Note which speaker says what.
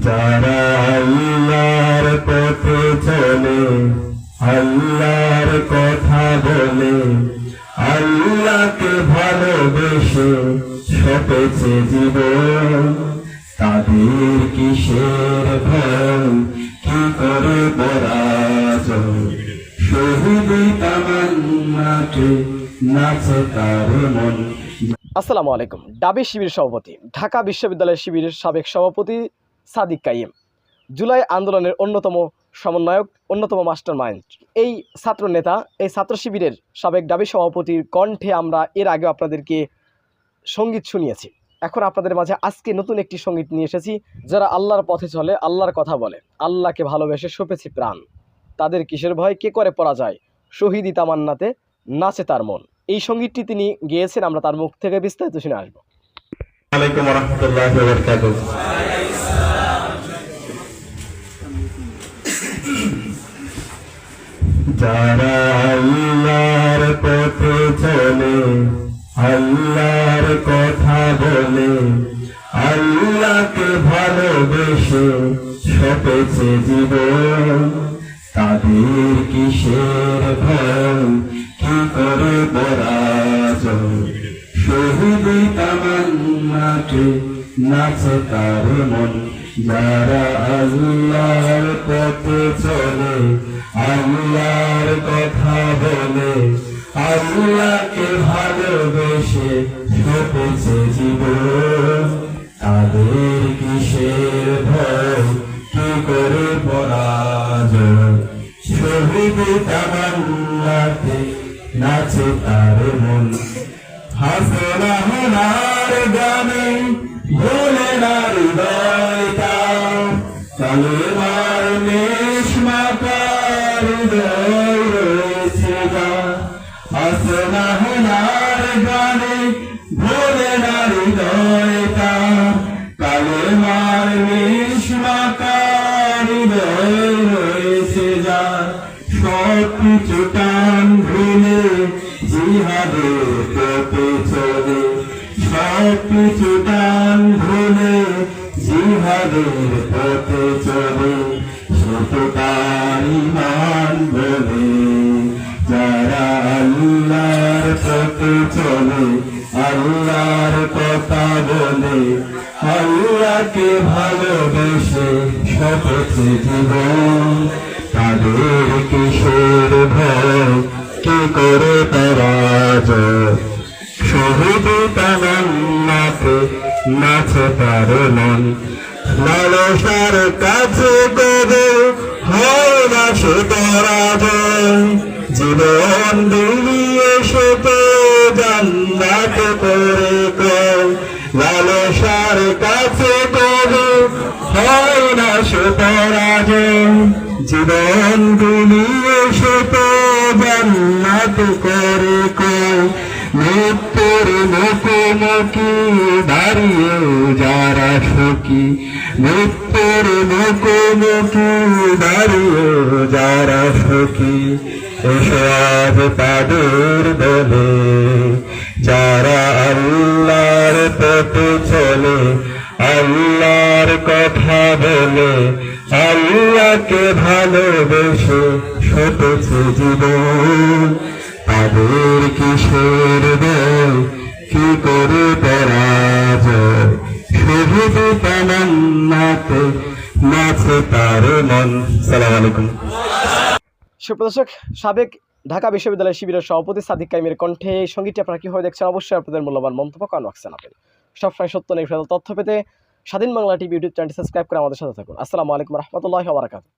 Speaker 1: যারা আল্লাহর পথে চলে, আল্লাহর কথা বলে, আল্লাহকে ভালোবেসে সপেছে জীবন, তাদের কিসের ভয়, কি করে পরাজয়, শহীদি তামান্নাতে নাচে তার মন।
Speaker 2: আসসালামু আলাইকুম। ডাবি শিবির সভাপতি, ঢাকা বিশ্ববিদ্যালয় শিবিরের সাবেক সভাপতি সাদিক কাইম, জুলাই আন্দোলনের অন্যতম সমন্বয়ক, অন্যতম মাস্টার মাইন্ড, এই ছাত্র নেতা, এই ছাত্র শিবিরের সাবেক ডাবি সভাপতির কণ্ঠে আমরা এর আগেও আপনাদেরকে সঙ্গীত শুনিয়েছি। এখন আপনাদের মাঝে আজকে নতুন একটি সঙ্গীত নিয়ে এসেছি। যারা আল্লাহর পথে চলে, আল্লাহর কথা বলে, আল্লাহকে ভালোবেসে সপেছে প্রাণ, তাদের কিসের ভয়, কে করে পরাজয়, শহীদি তামান্নাতে নাচে তার মন। এই সঙ্গীতটি তিনি গেয়েছেন, আমরা তার মুখ থেকে বিস্তারিত শুনে আসবো।
Speaker 1: আলাইকুম ওয়া রাহমাতুল্লাহি ওয়া বারাকাতুহু। যারা আল্লাহর পথে চলে, আল্লাহর কথা বলে, আল্লাহকে ভালোবেসে সপেছে জীবন, তাদের কিসের ভয়, কি করে পরাজয়, শহীদি তামান্নাতে নাচে তার মন। যারা আল্লাহর পথে চলে, আল্লাহর কথা বলে, আল্লাহকে ভালোবেসে সপেছে জীবন, তাদের কিসের ভয়, কি করে পরাজয়, শহীদি তামান্নাতে নাচে তার মন। হাসনা হোনার গানে ভোলে না হৃদয়টা, কালেমার নেশমাকার হৃদয় রয়েছে গা। হাসনা হোনার গানে ভোলে না হৃদয়টা, কালেমার নেশমাকার হৃদয় রয়েছে যা। সব কিছু টান ভুলে জিহাদের পথে চলে, সব কিছু টান ভুলে জিহাদের পথে চলে, সে তো তার ঈমান বলে। যারা আল্লাহর পথে চলে, আল্লাহর কথা বলে, আল্লাহকে ভালোবেসে সপেছে জীবন, তাদের কিসের ভয়, কি করে পরাজয়, শহীদি তামান্নাতে নাচে তার মন। লালসার কাছে কবে হয় না সে পরাজয়, জীবন দুনিয়ে সে তো জান্নাত করে কয়। লালসার কাছে কবে হয় না সে পরাজয়, জীবন দুনিয়ে সে তো জান্নাত করে কয়। মৃত্যুর মুখোমুখি দাঁড়িয়ে যারা সুখী, মৃত্যুর মুখোমুখি দাঁড়িয়ে যারা সুখী, এসো আজ তাদের বলে। যারা আল্লাহর পথে চলে, আল্লাহর কথা বলে, আল্লাহকে ভালোবেসে সপেছে জীবন, তাদের কিসের ভয়, কি করে পরাজয়, শহীদি তামান্নাতে নাচে তার মন। সালাম আলাইকুম।
Speaker 2: সুপ্রদর্শক, সাবেক ঢাকা বিশ্ববিদ্যালয় শিবিরের সভাপতি সাদিক কাইমের কণ্ঠে এই সঙ্গীতটি আপনারা কীভাবে দেখছেন, অবশ্যই আপনাদের মূল্যবান মন্তব্য কমেন্ট বক্সে জানাবেন। সবসময় সত্য নির্ভেজাল তথ্য পেতে স্বাধীন বাংলা টিভি ইউটিউব চ্যানেলটি সাবস্ক্রাইব করে আমাদের সাথে থাকুন। আসসালামু আলাইকুম রহমতুল্লাহি ওয়া বারাকাতুহু।